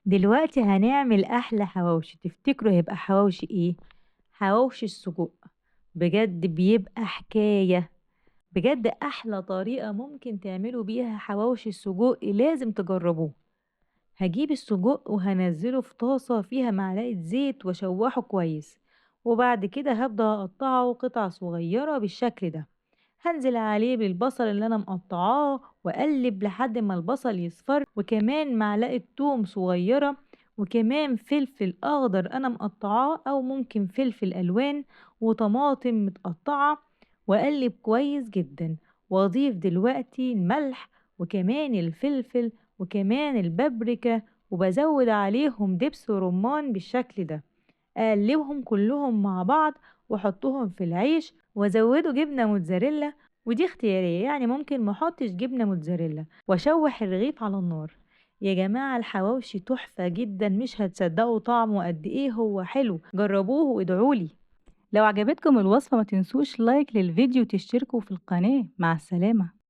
دلوقتي هنعمل أحلى حواوشي، تفتكروا هيبقى حواوشي إيه؟ حواوشي السجق، بجد بيبقى حكاية، بجد أحلى طريقة ممكن تعملوا بيها حواوشي السجق لازم تجربوه. هاجيب السجق وهانزّله في طاسة فيها معلقة زيت واشوّحه كويس، وبعد كده هابدأ أقطّعه قطع صغيّرة بالشكل ده، هانزل عليه بالبصل اللي أنا مقطّعاه وأقلّب لحد ما البصل يصفر، وكمان معلقة توم صغيّرة، وكمان فلفل أخضر أنا مقطّعاه أو ممكن فلفل ألوان، وطماطم متقطّعة، وأقلّب كويس جدًا، وأضيف دلوقتي الملح وكمان الفلفل وكمان البابريكا وبازوّد عليهم دبس رُمّان بالشكل ده، أقلّبهم كلّهم مع بعض وأحطّهم في العيش وأزوّده جبنة موتزاريلا ودي اختيارية، يعني ممكن ما أحطّش جبنة موتزاريلا وأشوّح الرغيف على النار. يا جماعة الحواوشي تحفة جدًا مش هتصدّقوا طعمه قد إيه هو حلو، جرّبوه وادعوا لي. لو عجبتكم الوصفة ما تنسوش لايك للفيديو وتشتركوا في القناة، مع السلامة.